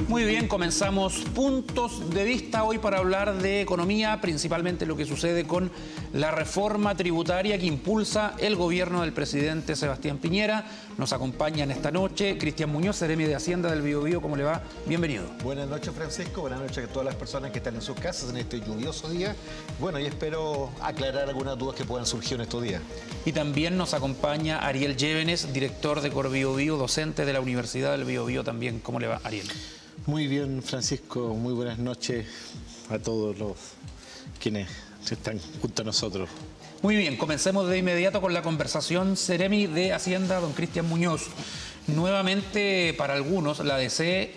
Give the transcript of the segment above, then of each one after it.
Muy bien, comenzamos Puntos de Vista hoy para hablar de economía, principalmente lo que sucede con la reforma tributaria que impulsa el gobierno del presidente Sebastián Piñera. Nos acompañan esta noche Cristian Muñoz, seremi de Hacienda del Biobío. ¿Cómo le va? Bienvenido. Buenas noches, Francisco. Buenas noches a todas las personas que están en sus casas en este lluvioso día. Bueno, y espero aclarar algunas dudas que puedan surgir en estos días. Y también nos acompaña Ariel Llévenes, director de Corbiobío, docente de la Universidad del Biobío también. ¿Cómo le va, Ariel? Muy bien, Francisco. Muy buenas noches a todos los quienes están junto a nosotros. Muy bien, comencemos de inmediato con la conversación. Seremi de Hacienda, don Cristian Muñoz. Nuevamente, para algunos, la DC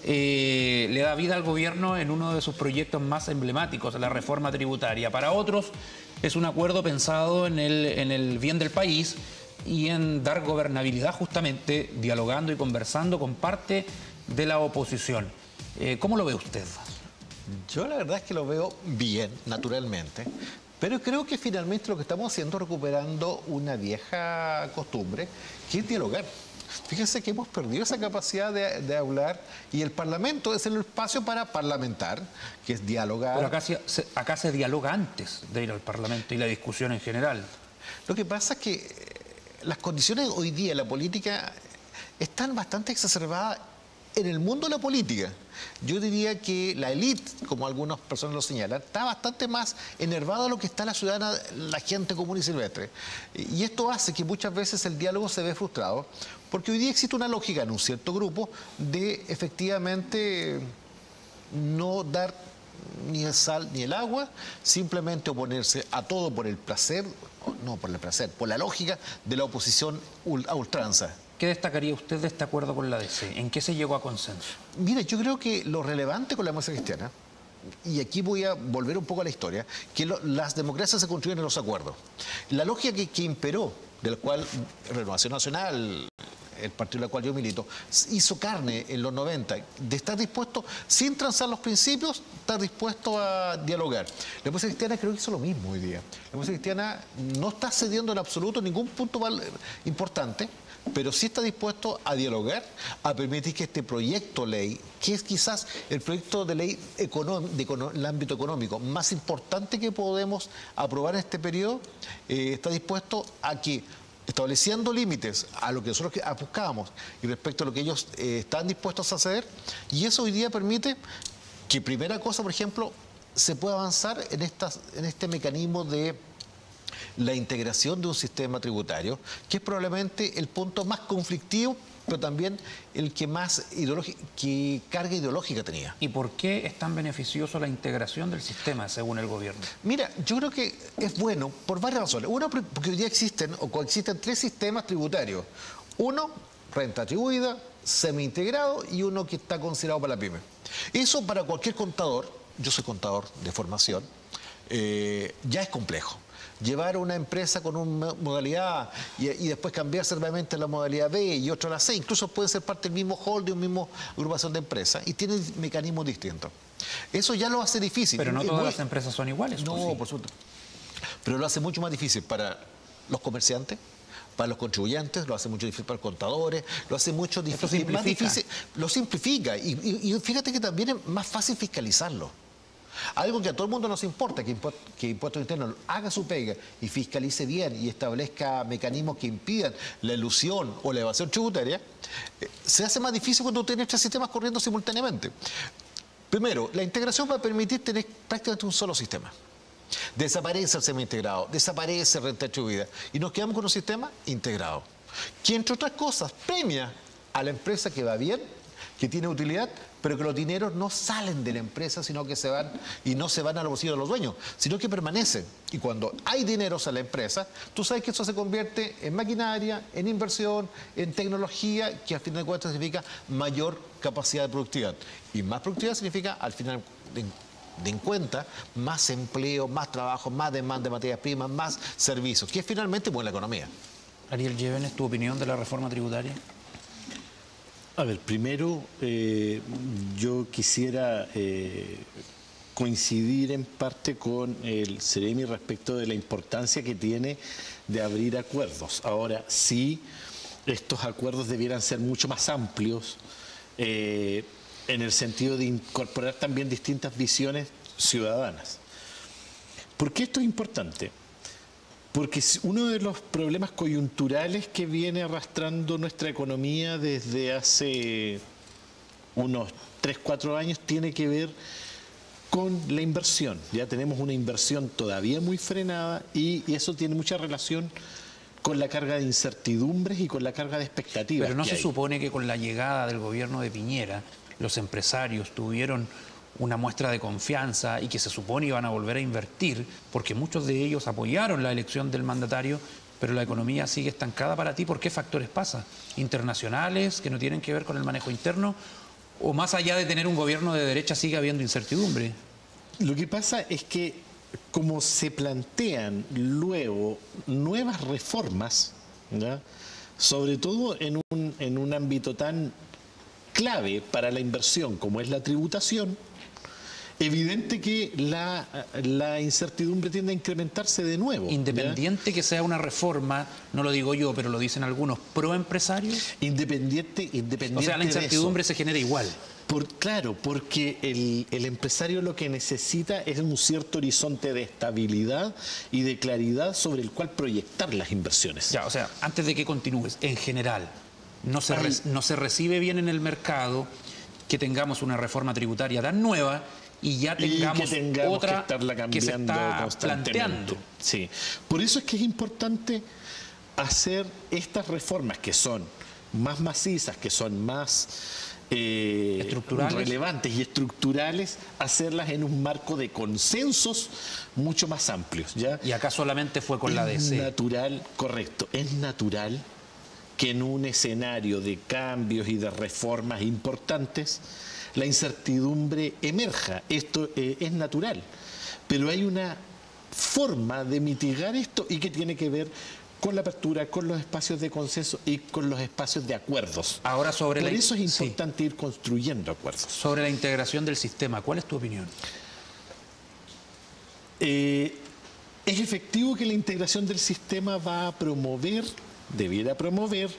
le da vida al gobierno en uno de sus proyectos más emblemáticos, la reforma tributaria. Para otros, es un acuerdo pensado en el bien del país y en dar gobernabilidad, justamente dialogando y conversando con parte de la oposición. ¿Cómo lo ve usted? Yo la verdad es que lo veo bien, naturalmente, pero creo que finalmente lo que estamos haciendo es recuperando una vieja costumbre, que es dialogar. Fíjense que hemos perdido esa capacidad de hablar y el Parlamento es el espacio para parlamentar, que es dialogar. Pero acá se dialoga antes de ir al Parlamento y la discusión en general. Lo que pasa es que las condiciones hoy día en la política están bastante exacerbadas en el mundo de la política. Yo diría que la élite, como algunas personas lo señalan, está bastante más enervada de lo que está la ciudadana, la gente común y silvestre. Y esto hace que muchas veces el diálogo se ve frustrado, porque hoy día existe una lógica en un cierto grupo de efectivamente no dar ni el sal ni el agua, simplemente oponerse a todo por el placer, no por el placer, por la lógica de la oposición a ultranza. ¿Qué destacaría usted de este acuerdo con la DC? ¿En qué se llegó a consenso? Mire, yo creo que lo relevante con la democracia cristiana, y aquí voy a volver un poco a la historia, que las democracias se construyen en los acuerdos. La lógica que imperó, del cual Renovación Nacional, el partido al cual yo milito, hizo carne en los 90, de estar dispuesto, sin transar los principios, estar dispuesto a dialogar. La democracia cristiana creo que hizo lo mismo hoy día. La democracia cristiana no está cediendo en absoluto ningún punto importante, pero sí está dispuesto a dialogar, a permitir que este proyecto de ley, que es quizás el proyecto de ley en el ámbito económico más importante que podemos aprobar en este periodo, está dispuesto a que, estableciendo límites a lo que nosotros buscábamos y respecto a lo que ellos están dispuestos a ceder, y eso hoy día permite que, primera cosa, por ejemplo, se pueda avanzar en este mecanismo de la integración de un sistema tributario, que es probablemente el punto más conflictivo, pero también el que más carga ideológica tenía. ¿Y por qué es tan beneficioso la integración del sistema, según el gobierno? Mira, yo creo que es bueno por varias razones. Uno, porque hoy día existen o coexisten tres sistemas tributarios. Uno, renta atribuida, semi-integrado y uno que está considerado para la pyme. Eso para cualquier contador, yo soy contador de formación, ya es complejo. Llevar una empresa con una modalidad A y después cambiarse nuevamente a la modalidad B y otra a la C, incluso puede ser parte del mismo holding, una misma agrupación de empresas y tienen mecanismos distintos. Eso ya lo hace difícil. Pero no todas las empresas son iguales. No, pues sí. por supuesto. Pero lo hace mucho más difícil para los comerciantes, para los contribuyentes, lo hace mucho difícil para los contadores, lo hace mucho difícil, más difícil, lo simplifica y fíjate que también es más fácil fiscalizarlo. Algo que a todo el mundo nos importa, que Impuestos Internos haga su pega y fiscalice bien y establezca mecanismos que impidan la elusión o la evasión tributaria, se hace más difícil cuando tienes tres sistemas corriendo simultáneamente. Primero, la integración va a permitir tener prácticamente un solo sistema. Desaparece el semi-integrado, desaparece renta atribuida y nos quedamos con un sistema integrado, que entre otras cosas premia a la empresa que va bien, que tiene utilidad, pero que los dineros no salen de la empresa, sino que se van, y no se van a los bolsillos de los dueños, sino que permanecen. Y cuando hay dineros a la empresa, tú sabes que eso se convierte en maquinaria, en inversión, en tecnología, que al final de cuentas significa mayor capacidad de productividad. Y más productividad significa, al final de cuenta, más empleo, más trabajo, más demanda de materias primas, más servicios, que es finalmente buena la economía. Ariel Llévenes, ¿tu opinión de la reforma tributaria? A ver, primero yo quisiera coincidir en parte con el seremi respecto de la importancia que tiene de abrir acuerdos. Ahora, sí, estos acuerdos debieran ser mucho más amplios, en el sentido de incorporar también distintas visiones ciudadanas. ¿Por qué esto es importante? Porque uno de los problemas coyunturales que viene arrastrando nuestra economía desde hace unos 3, 4 años tiene que ver con la inversión. Ya tenemos una inversión todavía muy frenada y eso tiene mucha relación con la carga de incertidumbres y con la carga de expectativas. Pero no se supone que con la llegada del gobierno de Piñera los empresarios tuvieron una muestra de confianza y que se supone iban a volver a invertir, porque muchos de ellos apoyaron la elección del mandatario, pero la economía sigue estancada para ti. ¿Por qué factores pasa? ¿Internacionales que no tienen que ver con el manejo interno? ¿O más allá de tener un gobierno de derecha sigue habiendo incertidumbre? Lo que pasa es que como se plantean luego nuevas reformas, ¿ya?, sobre todo en un ámbito tan clave para la inversión como es la tributación, evidente que la incertidumbre tiende a incrementarse de nuevo. Independiente, ¿ya?, que sea una reforma, no lo digo yo, pero lo dicen algunos, pro empresarios. Independiente. O sea, la incertidumbre se genera igual. Claro, porque el empresario lo que necesita es un cierto horizonte de estabilidad y de claridad sobre el cual proyectar las inversiones. Ya, o sea, antes de que continúes, en general, no se recibe bien en el mercado que tengamos una reforma tributaria tan nueva y ya tengamos otra que estarla cambiando que se está constantemente. planteando. Sí. Por eso es que es importante hacer estas reformas que son más macizas, que son más relevantes y estructurales, hacerlas en un marco de consensos mucho más amplios, ¿ya? Y acá solamente fue con la DC. Es natural, correcto, es natural que en un escenario de cambios y de reformas importantes la incertidumbre emerja. Esto es natural, pero hay una forma de mitigar esto y que tiene que ver con la apertura, con los espacios de consenso y con los espacios de acuerdos. Ahora Por eso es importante ir construyendo acuerdos. Sobre la integración del sistema, ¿cuál es tu opinión? Es efectivo que la integración del sistema debiera promover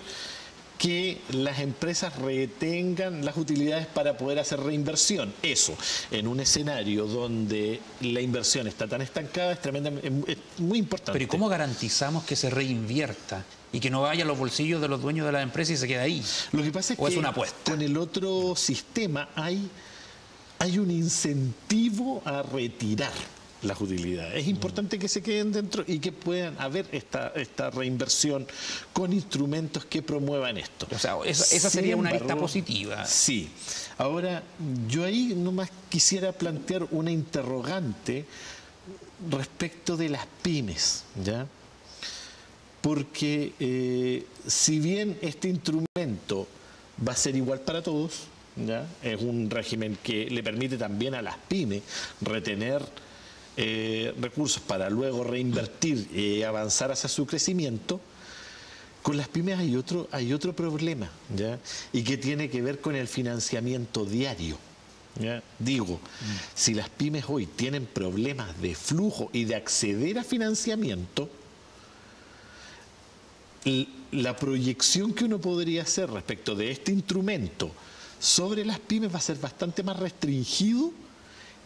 que las empresas retengan las utilidades para poder hacer reinversión. Eso, en un escenario donde la inversión está tan estancada, es muy importante. Pero ¿y cómo garantizamos que se reinvierta y que no vaya a los bolsillos de los dueños de las empresas y se quede ahí? Lo que pasa es que es una apuesta. Con el otro sistema hay un incentivo a retirar las utilidades. Es importante que se queden dentro y que puedan haber esta reinversión con instrumentos que promuevan esto. O sea, esa sería una arista positiva. Sí. Ahora, yo ahí nomás quisiera plantear una interrogante respecto de las pymes, ¿ya? Porque si bien este instrumento va a ser igual para todos, ¿ya?, es un régimen que le permite también a las pymes retener recursos para luego reinvertir y avanzar hacia su crecimiento. Con las pymes hay otro problema, ¿ya?, y que tiene que ver con el financiamiento diario, ¿ya? Digo, si las pymes hoy tienen problemas de flujo y de acceder a financiamiento, la proyección que uno podría hacer respecto de este instrumento sobre las pymes va a ser bastante más restringido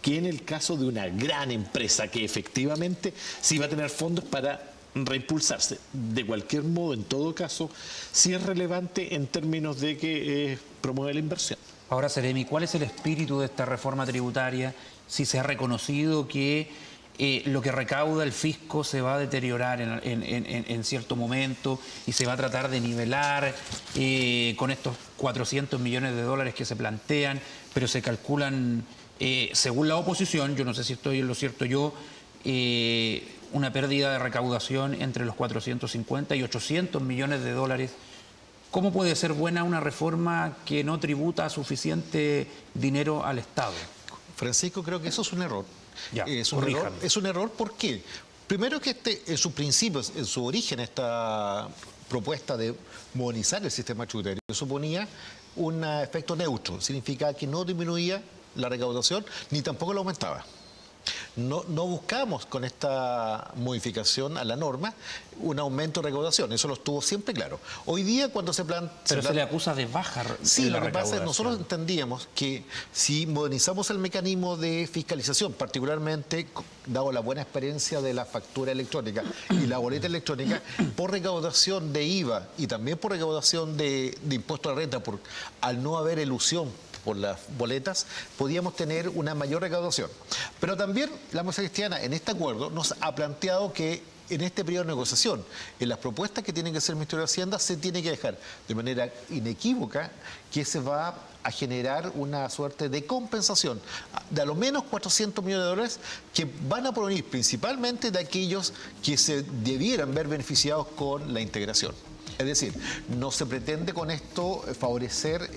que en el caso de una gran empresa que efectivamente sí va a tener fondos para reimpulsarse. De cualquier modo, en todo caso, sí es relevante en términos de que promueve la inversión. Ahora, Seremi, ¿cuál es el espíritu de esta reforma tributaria? Si se ha reconocido que lo que recauda el fisco se va a deteriorar en cierto momento y se va a tratar de nivelar con estos 400 millones de dólares que se plantean, pero se calculan... según la oposición, yo no sé si estoy en lo cierto yo, una pérdida de recaudación entre los 450 y 800 millones de dólares. ¿Cómo puede ser buena una reforma que no tributa suficiente dinero al Estado? Francisco, creo que eso es un error. Ya, es un error, ¿por qué? Primero que en sus principios, en su origen, esta propuesta de modernizar el sistema tributario suponía un efecto neutro. Significa que no disminuía la recaudación ni tampoco la aumentaba. no buscamos con esta modificación a la norma un aumento de recaudación. Eso lo estuvo siempre claro. Hoy día cuando se plantea... Pero se le acusa de bajar Sí, la lo que pasa es que recaudación. nosotros entendíamos que si modernizamos el mecanismo de fiscalización, particularmente dado la buena experiencia de la factura electrónica y la boleta electrónica, por recaudación de IVA y también por recaudación de impuesto a la renta, al no haber elusión por las boletas, podíamos tener una mayor recaudación. Pero también la Democracia Cristiana en este acuerdo nos ha planteado que en este periodo de negociación, en las propuestas que tiene que hacer el Ministerio de Hacienda, se tiene que dejar de manera inequívoca que se va a generar una suerte de compensación de a lo menos 400 millones de dólares que van a provenir principalmente de aquellos que se debieran ver beneficiados con la integración. Es decir, no se pretende con esto favorecer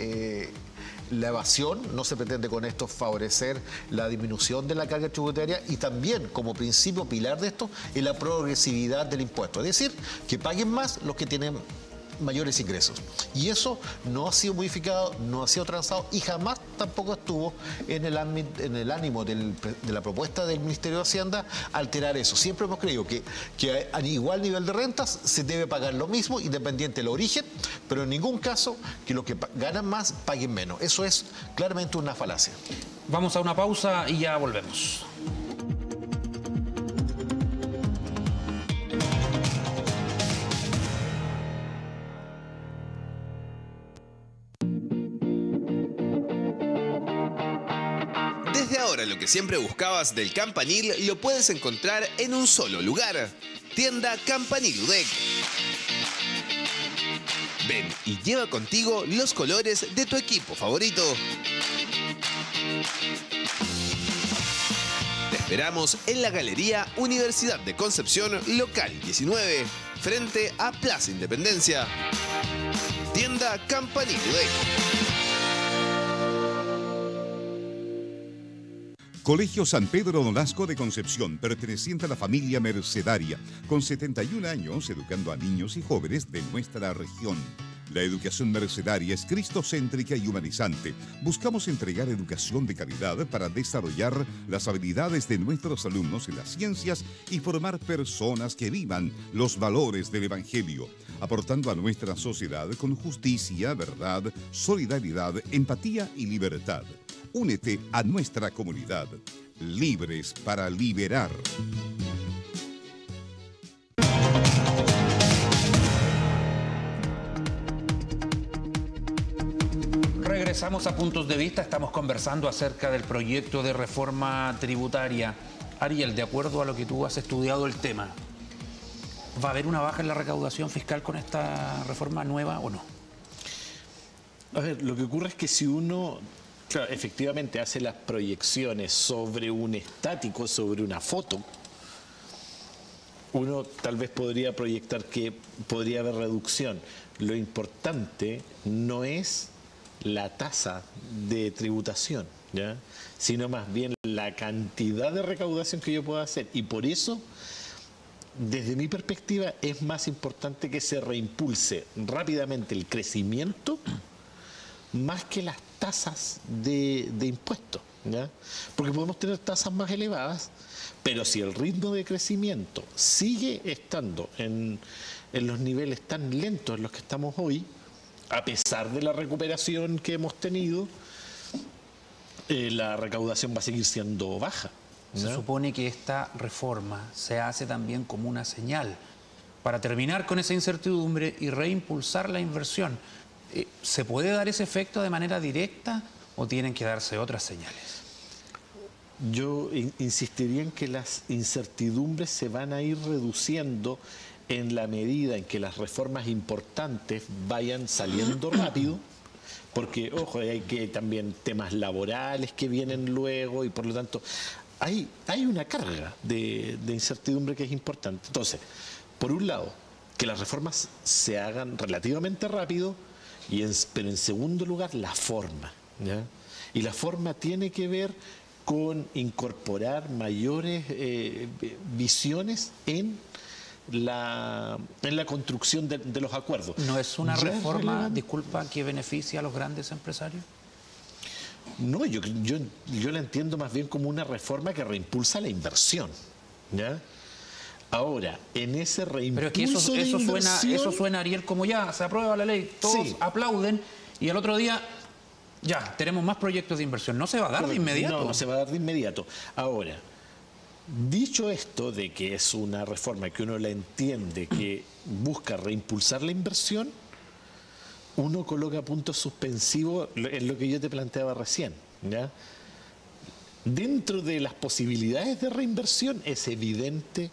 la evasión, no se pretende con esto favorecer la disminución de la carga tributaria y también, como principio pilar de esto, es la progresividad del impuesto. Es decir, que paguen más los que tienen mayores ingresos. Y eso no ha sido modificado, no ha sido transado y jamás tampoco estuvo en el ánimo de la propuesta del Ministerio de Hacienda alterar eso. Siempre hemos creído que a igual nivel de rentas se debe pagar lo mismo, independiente del origen, pero en ningún caso que los que ganan más paguen menos. Eso es claramente una falacia. Vamos a una pausa y ya volvemos. Desde ahora lo que siempre buscabas del Campanil lo puedes encontrar en un solo lugar. Tienda Campanil UDEC. Ven y lleva contigo los colores de tu equipo favorito. Te esperamos en la Galería Universidad de Concepción, local 19, frente a Plaza Independencia. Tienda Campanil UDEC. Colegio San Pedro Nolasco de Concepción, perteneciente a la familia mercedaria, con 71 años educando a niños y jóvenes de nuestra región. La educación mercedaria es cristocéntrica y humanizante. Buscamos entregar educación de calidad para desarrollar las habilidades de nuestros alumnos en las ciencias y formar personas que vivan los valores del Evangelio, aportando a nuestra sociedad con justicia, verdad, solidaridad, empatía y libertad. Únete a nuestra comunidad. Libres para liberar. Regresamos a Puntos de Vista. Estamos conversando acerca del proyecto de reforma tributaria. Ariel, de acuerdo a lo que tú has estudiado el tema, ¿va a haber una baja en la recaudación fiscal con esta reforma nueva o no? A ver, lo que ocurre es que si uno... Claro, efectivamente hace las proyecciones sobre un estático, sobre una foto, uno tal vez podría proyectar que podría haber reducción. Lo importante no es la tasa de tributación, ¿ya?, sino más bien la cantidad de recaudación que yo pueda hacer. Y por eso, desde mi perspectiva, es más importante que se reimpulse rápidamente el crecimiento más que las tasas de impuestos, ¿ya? Porque podemos tener tasas más elevadas, pero si el ritmo de crecimiento sigue estando en los niveles tan lentos en los que estamos hoy, a pesar de la recuperación que hemos tenido, la recaudación va a seguir siendo baja, ¿no? Se supone que esta reforma se hace también como una señal para terminar con esa incertidumbre y reimpulsar la inversión. ¿Se puede dar ese efecto de manera directa o tienen que darse otras señales? Yo insistiría en que las incertidumbres se van a ir reduciendo en la medida en que las reformas importantes vayan saliendo rápido, porque, ojo, hay que también temas laborales que vienen luego y por lo tanto hay una carga de incertidumbre que es importante. Entonces, por un lado, que las reformas se hagan relativamente rápido, pero en segundo lugar, la forma, ¿ya? Y la forma tiene que ver con incorporar mayores visiones en la construcción de los acuerdos. ¿No es una ¿Ya reforma, relevante? disculpa, que beneficia a los grandes empresarios? No, yo la entiendo más bien como una reforma que reimpulsa la inversión, ¿ya? Ahora, en ese reimpulso Pero es que de inversión, eso suena, Ariel, como ya se aprueba la ley, todos Sí. aplauden y al otro día ya tenemos más proyectos de inversión. No se va a dar de inmediato. No se va a dar de inmediato. Ahora, dicho esto de que es una reforma que uno la entiende, que busca reimpulsar la inversión, uno coloca puntos suspensivos en lo que yo te planteaba recién, ¿ya? Dentro de las posibilidades de reinversión es evidente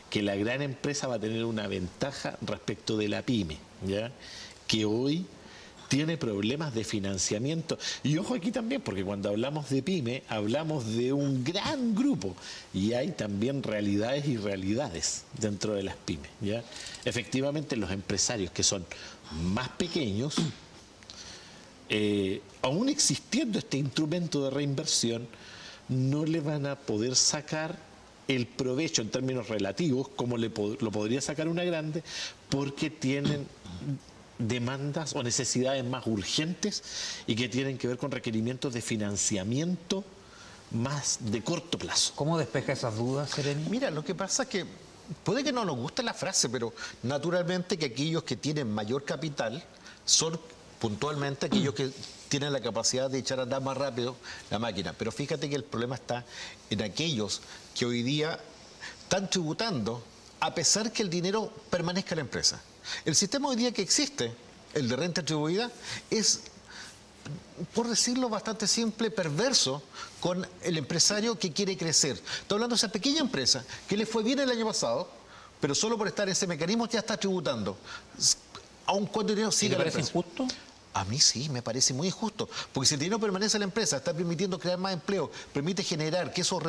que la gran empresa va a tener una ventaja respecto de la pyme, ¿ya? Que hoy tiene problemas de financiamiento. Y ojo aquí también, porque cuando hablamos de pyme, hablamos de un gran grupo y hay también realidades y realidades dentro de las pymes, ¿ya? Efectivamente, los empresarios que son más pequeños, aún existiendo este instrumento de reinversión, no le van a poder sacar el provecho en términos relativos como lo podría sacar una grande, porque tienen demandas o necesidades más urgentes y que tienen que ver con requerimientos de financiamiento más de corto plazo. ¿Cómo despeja esas dudas, Seremi? Mira, lo que pasa es que puede que no nos guste la frase, pero naturalmente que aquellos que tienen mayor capital son puntualmente aquellos que tienen la capacidad de echar a andar más rápido la máquina. Pero fíjate que el problema está en aquellos que hoy día están tributando a pesar que el dinero permanezca en la empresa. El sistema hoy día que existe, el de renta atribuida, es, por decirlo bastante simple, perverso con el empresario que quiere crecer. Estoy hablando de esa pequeña empresa que le fue bien el año pasado, pero solo por estar en ese mecanismo ya está tributando, aun cuando el dinero siga en la empresa. ¿Te parece injusto? A mí sí, me parece muy injusto, porque si el dinero permanece en la empresa, está permitiendo crear más empleo, permite generar que esos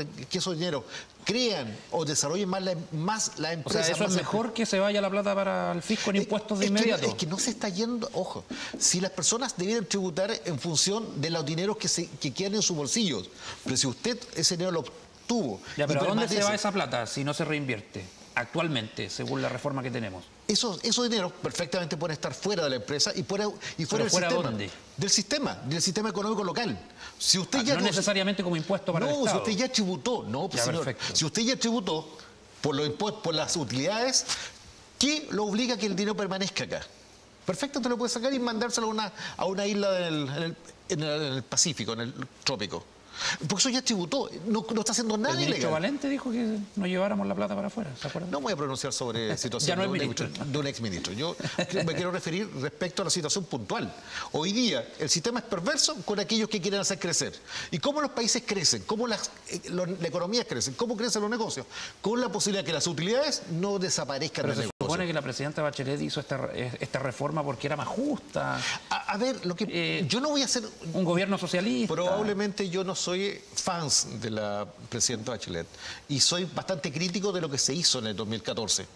dineros crean o desarrollen más la O empresa. sea, eso es mejor que se vaya la plata para el fisco en impuestos de inmediato. Es que no se está yendo, ojo, si las personas debieran tributar en función de los dineros que quedan en sus bolsillos, pero si usted ese dinero lo obtuvo... Ya, pero y ¿a dónde se permanece- va esa plata si no se reinvierte? Actualmente, según la reforma que tenemos. Esos dineros perfectamente pueden estar fuera de la empresa y fuera del ¿fuera sistema. dónde? Del sistema económico local. Si usted No necesariamente como impuesto para el No, si Estado. usted ya tributó, no, Ya, señor. perfecto. Si usted ya tributó por los impuestos, por las utilidades, ¿qué lo obliga a que el dinero permanezca acá? Perfectamente lo puede sacar y mandárselo a una isla en el Pacífico, en el trópico. Porque eso ya tributó, no está haciendo El nada ministro ilegal. Valente dijo que no lleváramos la plata para afuera, ¿se acuerdan? No me voy a pronunciar sobre Ya situación no es de ministro. un exministro. Yo me quiero referir respecto a la situación puntual. Hoy día el sistema es perverso con aquellos que quieren hacer crecer. ¿Y cómo los países crecen? ¿Cómo las economías crecen? ¿Cómo crecen los negocios? Con la posibilidad de que las utilidades no desaparezcan Pero del se negocio. supone que la presidenta Bachelet hizo esta reforma porque era más justa. A ver, yo no voy a hacer... Un gobierno socialista. Probablemente yo no soy fan de la presidenta Bachelet y soy bastante crítico de lo que se hizo en el 2014.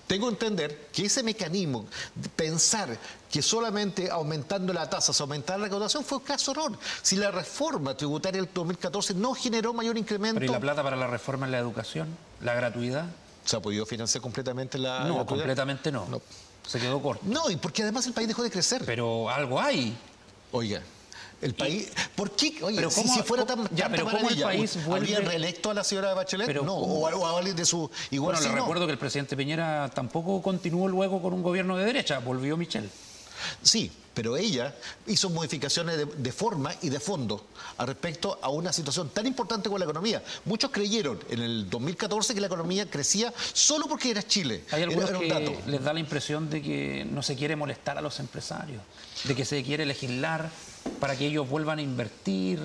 Tengo que entender que ese mecanismo, de pensar que solamente aumentando la tasa se aumentara la recaudación, fue un caso error. Si la reforma tributaria del 2014 no generó mayor incremento... Pero ¿y la plata para la reforma en la educación? ¿La gratuidad? ¿Se ha podido financiar completamente la No, gratuidad? completamente no. No. Se quedó corto. No, y porque además el país dejó de crecer. Pero algo hay. Oiga, el país... ¿Por qué? Oiga, Pero si ¿cómo- fuera cómo- tan ya, tanta pero ¿cómo el maravilla, país vuelve- ¿habrían reelecto a la señora Bachelet? Pero No, ¿cómo? o a alguien de su... Igual Bueno, sí, le no. recuerdo que el presidente Piñera tampoco continuó luego con un gobierno de derecha, volvió Michel. Sí, pero ella hizo modificaciones de forma y de fondo al respecto a una situación tan importante como la economía. Muchos creyeron en el 2014 que la economía crecía solo porque era Chile. Hay algunos Era un que dato. les da la impresión de que no se quiere molestar a los empresarios, de que se quiere legislar para que ellos vuelvan a invertir,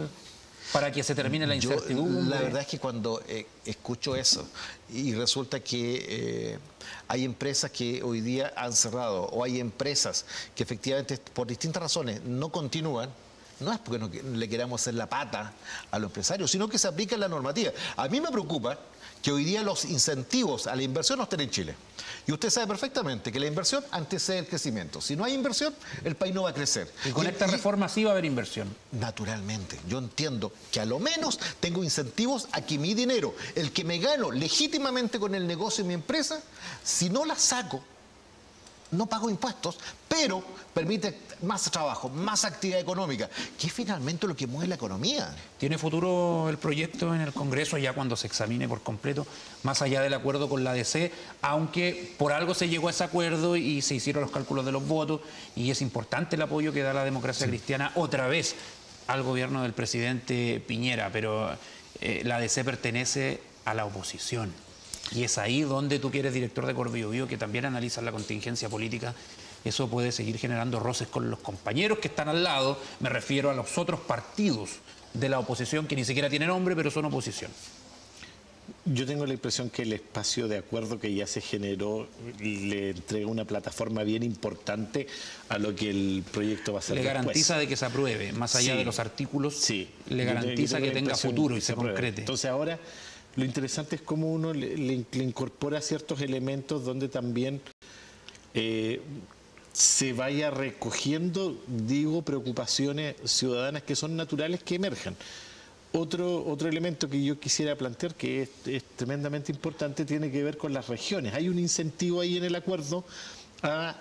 para que se termine la Yo, incertidumbre. la verdad es que cuando escucho eso y resulta que hay empresas que hoy día han cerrado o hay empresas que efectivamente por distintas razones no continúan, no es porque no le queramos hacer la pata a los empresarios, sino que se aplica la normativa. A mí me preocupa que hoy día los incentivos a la inversión no estén en Chile. Y usted sabe perfectamente que la inversión antecede el crecimiento. Si no hay inversión, el país no va a crecer. Y con esta reforma sí va a haber inversión. Naturalmente, yo entiendo que a lo menos tengo incentivos a que mi dinero, el que me gano legítimamente con el negocio y mi empresa, si no la saco no pago impuestos, pero permite más trabajo, más actividad económica, que es finalmente lo que mueve la economía. ¿Tiene futuro el proyecto en el Congreso ya cuando se examine por completo, más allá del acuerdo con la ADC? Aunque por algo se llegó a ese acuerdo y se hicieron los cálculos de los votos, y es importante el apoyo que da la democracia cristiana otra vez al gobierno del presidente Piñera, pero la ADC pertenece a la oposición. Y es ahí donde tú, que eres director de Corbiobío, que también analizas la contingencia política, eso puede seguir generando roces con los compañeros que están al lado. Me refiero a los otros partidos de la oposición que ni siquiera tienen nombre, pero son oposición. Yo tengo la impresión que el espacio de acuerdo que ya se generó le entrega una plataforma bien importante a lo que el proyecto va a ser Le después. garantiza de que se apruebe, más allá de los artículos, le garantiza que tenga futuro y se concrete. Entonces ahora lo interesante es cómo uno le incorpora ciertos elementos donde también se vaya recogiendo, preocupaciones ciudadanas que son naturales que emerjan. Otro elemento que yo quisiera plantear, que es tremendamente importante, tiene que ver con las regiones. Hay un incentivo ahí en el acuerdo a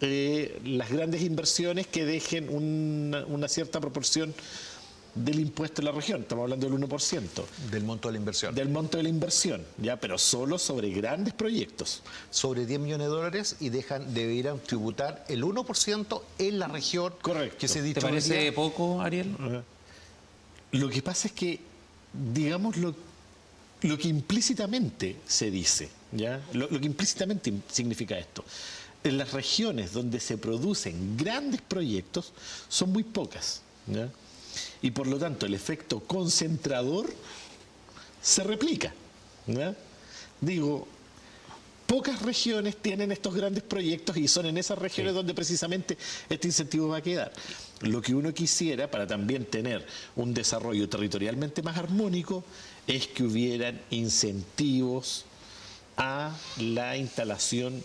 las grandes inversiones que dejen una cierta proporción del impuesto en la región. Estamos hablando del 1%. Del monto de la inversión. Del monto de la inversión, ya, pero solo sobre grandes proyectos. Sobre 10 millones de dólares y deberán tributar el 1% en la región. Correcto. Que se ¿Te parece poco, Ariel? Lo que pasa es que, digamos, lo que implícitamente se dice, ¿ya? Lo que implícitamente significa esto. En las regiones donde se producen grandes proyectos son muy pocas, ¿ya? Y por lo tanto el efecto concentrador se replica, ¿ya? Pocas regiones tienen estos grandes proyectos y son en esas regiones donde precisamente este incentivo va a quedar. Lo que uno quisiera para también tener un desarrollo territorialmente más armónico es que hubieran incentivos a la instalación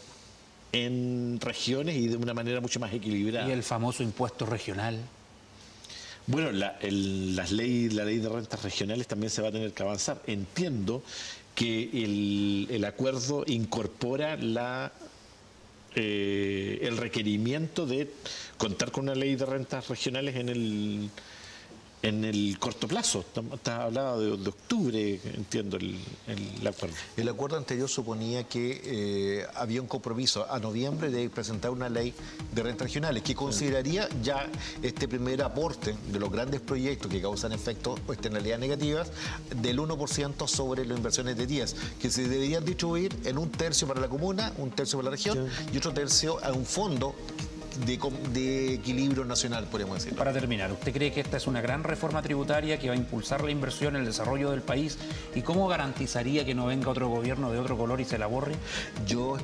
en regiones y de una manera mucho más equilibrada. Y el famoso impuesto regional. Bueno, la ley de rentas regionales también se va a tener que avanzar. Entiendo que el acuerdo incorpora el requerimiento de contar con una ley de rentas regionales en el corto plazo. Está hablado de octubre, entiendo, el acuerdo. El acuerdo anterior suponía que había un compromiso a noviembre de presentar una ley de rentas regionales que consideraría ya este primer aporte de los grandes proyectos que causan efectos o externalidades negativas del 1% sobre las inversiones de 10, que se deberían distribuir en un tercio para la comuna, un tercio para la región y otro tercio a un fondo de equilibrio nacional, podríamos decirlo. Para terminar, ¿usted cree que esta es una gran reforma tributaria que va a impulsar la inversión, el desarrollo del país? ¿Y cómo garantizaría que no venga otro gobierno de otro color y se la borre? Yo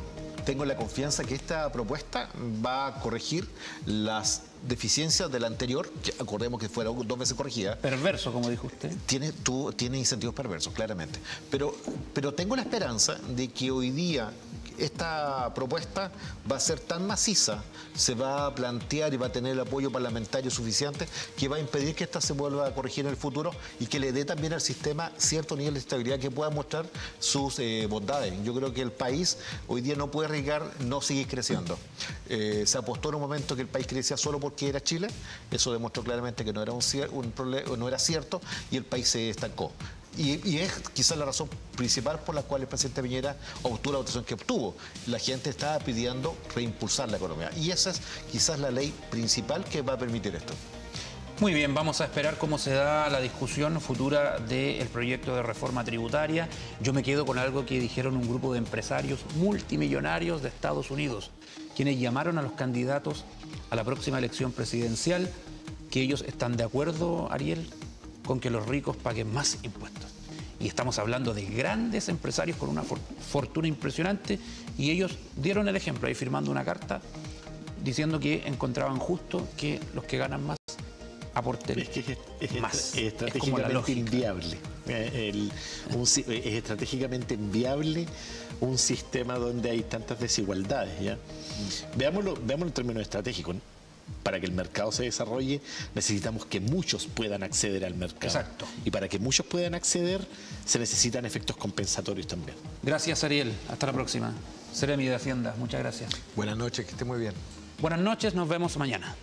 tengo la confianza que esta propuesta va a corregir las deficiencias de la anterior, que acordemos que fuera 2 veces corregida. Perverso, como dijo usted. Tiene incentivos perversos, claramente. Pero tengo la esperanza de que hoy día esta propuesta va a ser tan maciza, se va a plantear y va a tener el apoyo parlamentario suficiente que va a impedir que esta se vuelva a corregir en el futuro y que le dé también al sistema cierto nivel de estabilidad que pueda mostrar sus bondades. Yo creo que el país hoy día no puede arriesgar no seguir creciendo. Se apostó en un momento que el país crecía solo porque era Chile, eso demostró claramente que no era un problema, no era cierto y el país se estancó. Y es quizás la razón principal por la cual el presidente Piñera obtuvo la votación que obtuvo. La gente estaba pidiendo reimpulsar la economía. Y esa es quizás la ley principal que va a permitir esto. Muy bien, vamos a esperar cómo se da la discusión futura del proyecto de reforma tributaria. Yo me quedo con algo que dijeron un grupo de empresarios multimillonarios de Estados Unidos, quienes llamaron a los candidatos a la próxima elección presidencial, que ellos están de acuerdo, Ariel, con que los ricos paguen más impuestos. Y estamos hablando de grandes empresarios con una fortuna impresionante y ellos dieron el ejemplo ahí firmando una carta diciendo que encontraban justo que los que ganan más aporten más. Es estratégicamente inviable. Es estratégicamente inviable un sistema donde hay tantas desigualdades, ¿ya? Veámoslo en términos estratégicos. Para que el mercado se desarrolle, necesitamos que muchos puedan acceder al mercado. Exacto. Y para que muchos puedan acceder, se necesitan efectos compensatorios también. Gracias, Ariel. Hasta la próxima. Seremi de Hacienda, muchas gracias. Buenas noches, que esté muy bien. Buenas noches, nos vemos mañana.